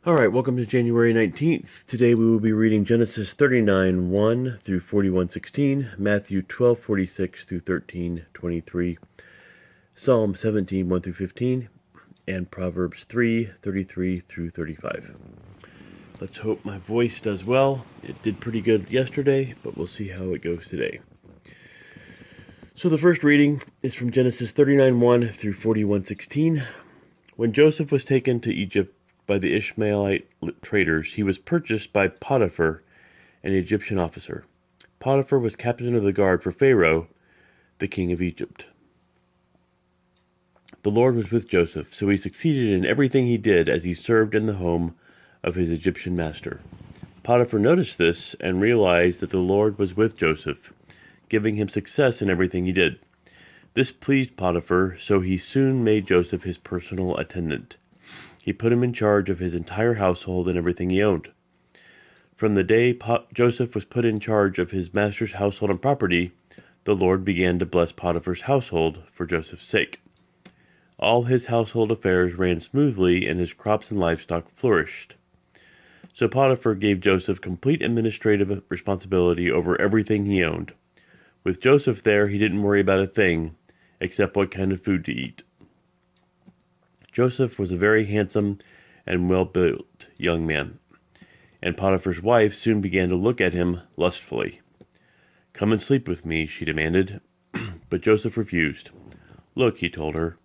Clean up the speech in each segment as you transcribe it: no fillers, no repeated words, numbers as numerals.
All right, welcome to January 19th. Today we will be reading Genesis 39:1 through 41:16, Matthew 12:46 through 13:23, Psalm 17:1 through 15, and Proverbs 3:33 through 35. Let's hope my voice does well. It did pretty good yesterday, but we'll see how it goes today. So the first reading is from Genesis 39:1 through 41:16. When Joseph was taken to Egypt by the Ishmaelite traders, he was purchased by Potiphar, an Egyptian officer. Potiphar was captain of the guard for Pharaoh, the king of Egypt. The Lord was with Joseph, so he succeeded in everything he did as he served in the home of his Egyptian master. Potiphar noticed this and realized that the Lord was with Joseph, giving him success in everything he did. This pleased Potiphar, so he soon made Joseph his personal attendant. He put him in charge of his entire household and everything he owned. From the day Joseph was put in charge of his master's household and property, the Lord began to bless Potiphar's household for Joseph's sake. All his household affairs ran smoothly, and his crops and livestock flourished. So Potiphar gave Joseph complete administrative responsibility over everything he owned. With Joseph there, he didn't worry about a thing, except what kind of food to eat. Joseph was a very handsome and well-built young man, and Potiphar's wife soon began to look at him lustfully. "Come and sleep with me," she demanded, but Joseph refused. "Look," he told her,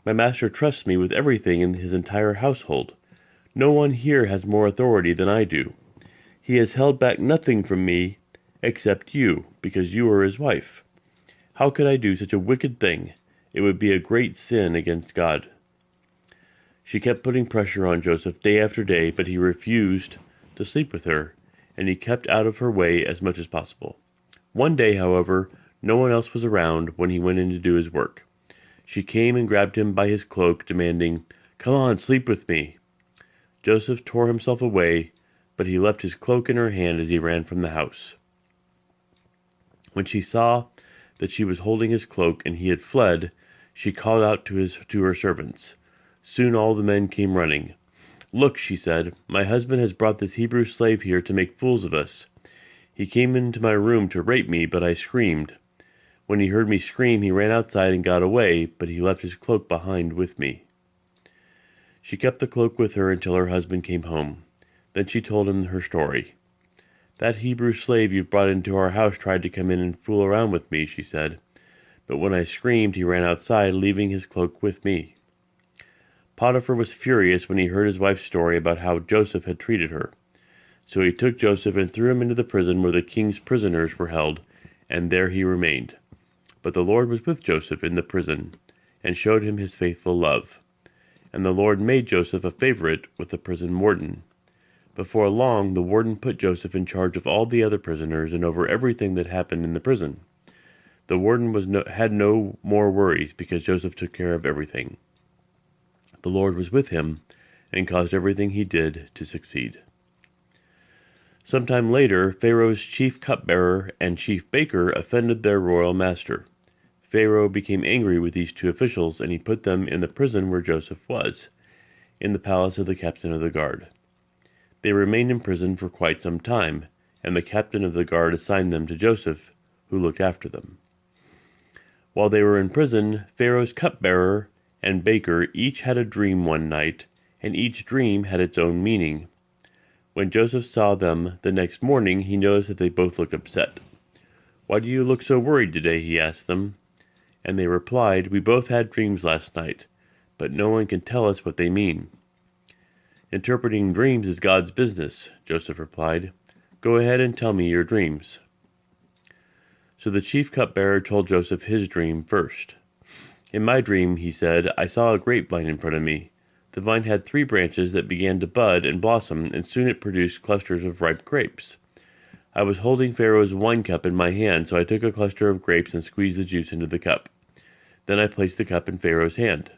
"my master trusts me with everything in his entire household. No one here has more authority than I do. He has held back nothing from me except you, because you are his wife. How could I do such a wicked thing? It would be a great sin against God." She kept putting pressure on Joseph day after day, but he refused to sleep with her, and he kept out of her way as much as possible. One day, however, no one else was around when he went in to do his work. She came and grabbed him by his cloak, demanding, "Come on, sleep with me." Joseph tore himself away, but he left his cloak in her hand as he ran from the house. When she saw that she was holding his cloak and he had fled, she called out to her servants. Soon all the men came running. "Look," she said, "my husband has brought this Hebrew slave here to make fools of us. He came into my room to rape me, but I screamed. When he heard me scream, he ran outside and got away, but he left his cloak behind with me." She kept the cloak with her until her husband came home. Then she told him her story. "That Hebrew slave you've brought into our house tried to come in and fool around with me," she said. "But when I screamed, he ran outside, leaving his cloak with me." Potiphar was furious when he heard his wife's story about how Joseph had treated her. So he took Joseph and threw him into the prison where the king's prisoners were held, and there he remained. But the Lord was with Joseph in the prison, and showed him his faithful love. And the Lord made Joseph a favorite with the prison warden. Before long, the warden put Joseph in charge of all the other prisoners and over everything that happened in the prison. The warden had no more worries because Joseph took care of everything. The Lord was with him and caused everything he did to succeed. Sometime later, Pharaoh's chief cupbearer and chief baker offended their royal master. Pharaoh became angry with these two officials, and he put them in the prison where Joseph was, in the palace of the captain of the guard. They remained in prison for quite some time, and the captain of the guard assigned them to Joseph, who looked after them. While they were in prison, Pharaoh's cupbearer and baker each had a dream one night, and each dream had its own meaning. When Joseph saw them the next morning, he noticed that they both looked upset. "Why do you look so worried today?" he asked them. And they replied, "We both had dreams last night, but no one can tell us what they mean." "Interpreting dreams is God's business," Joseph replied. "Go ahead and tell me your dreams." So the chief cupbearer told Joseph his dream first. "In my dream," he said, "I saw a grapevine in front of me. The vine had 3 branches that began to bud and blossom, and soon it produced clusters of ripe grapes. I was holding Pharaoh's wine cup in my hand, so I took a cluster of grapes and squeezed the juice into the cup. Then I placed the cup in Pharaoh's hand."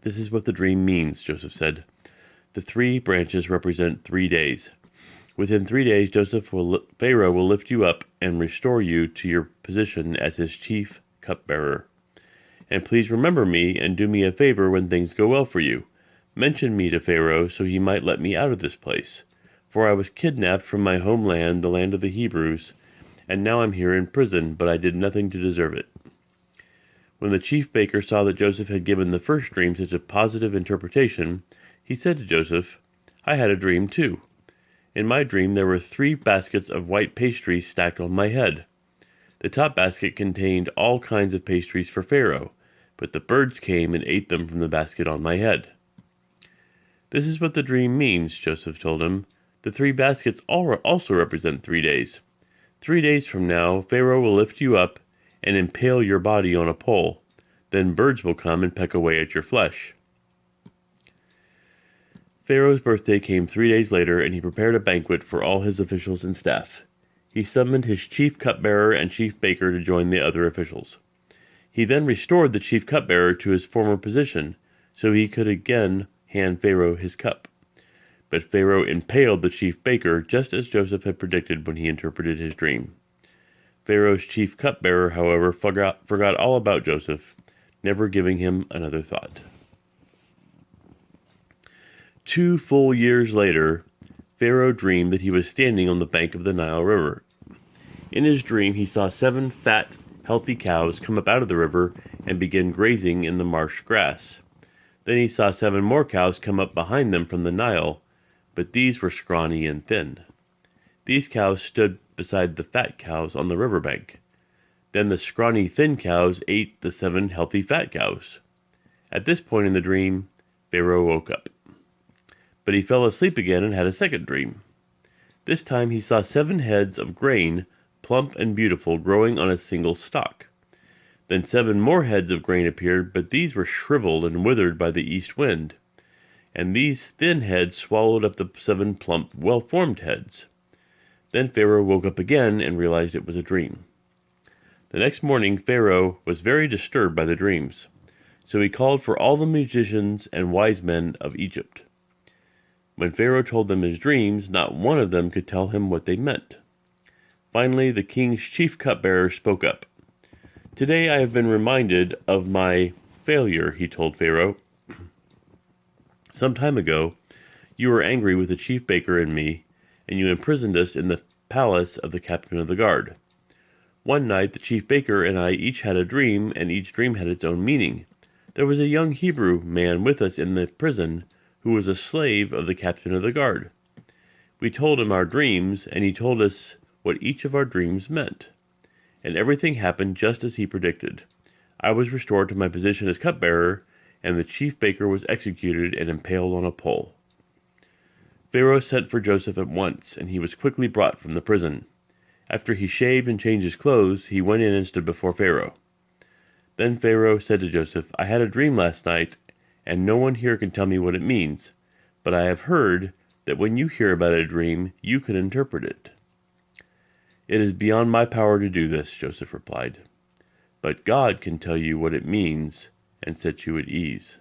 "This is what the dream means," Joseph said. "The 3 branches represent 3 days. Within 3 days, Pharaoh will lift you up and restore you to your position as his chief cupbearer. And please remember me and do me a favor when things go well for you. mention me to Pharaoh so he might let me out of this place, for I was kidnapped from my homeland, the land of the Hebrews, and now I'm here in prison, but I did nothing to deserve it." When the chief baker saw that Joseph had given the first dream such a positive interpretation, he said to Joseph, "I had a dream too. In my dream there were 3 baskets of white pastry stacked on my head. The top basket contained all kinds of pastries for Pharaoh, but the birds came and ate them from the basket on my head." "This is what the dream means," Joseph told him. "The 3 baskets also represent 3 days. 3 days from now, Pharaoh will lift you up and impale your body on a pole. Then birds will come and peck away at your flesh." Pharaoh's birthday came 3 days later, and he prepared a banquet for all his officials and staff. He summoned his chief cupbearer and chief baker to join the other officials. He then restored the chief cupbearer to his former position, so he could again hand Pharaoh his cup. But Pharaoh impaled the chief baker, just as Joseph had predicted when he interpreted his dream. Pharaoh's chief cupbearer, however, forgot all about Joseph, never giving him another thought. 2 full years later, Pharaoh dreamed that he was standing on the bank of the Nile River. In his dream, he saw 7 fat, healthy cows come up out of the river and begin grazing in the marsh grass. Then he saw 7 more cows come up behind them from the Nile, but these were scrawny and thin. These cows stood beside the fat cows on the riverbank. Then the scrawny thin cows ate the 7 healthy fat cows. At this point in the dream, Pharaoh woke up. But he fell asleep again and had a second dream. This time he saw 7 heads of grain, plump and beautiful, growing on a single stalk. Then 7 more heads of grain appeared, but these were shriveled and withered by the east wind. And these thin heads swallowed up the 7 plump, well-formed heads. Then Pharaoh woke up again and realized it was a dream. The next morning, Pharaoh was very disturbed by the dreams, so he called for all the magicians and wise men of Egypt. When Pharaoh told them his dreams, not one of them could tell him what they meant. Finally, the king's chief cupbearer spoke up. "Today I have been reminded of my failure," he told Pharaoh. "Some time ago, you were angry with the chief baker and me, and you imprisoned us in the palace of the captain of the guard. One night the chief baker and I each had a dream, and each dream had its own meaning. There was a young Hebrew man with us in the prison who was a slave of the captain of the guard. We told him our dreams, and he told us what each of our dreams meant. And everything happened just as he predicted. I was restored to my position as cupbearer, and the chief baker was executed and impaled on a pole." Pharaoh sent for Joseph at once, and he was quickly brought from the prison. After he shaved and changed his clothes, he went in and stood before Pharaoh. Then Pharaoh said to Joseph, "I had a dream last night, and no one here can tell me what it means. But I have heard that when you hear about a dream, you can interpret it." "It is beyond my power to do this," Joseph replied. "But God can tell you what it means and set you at ease."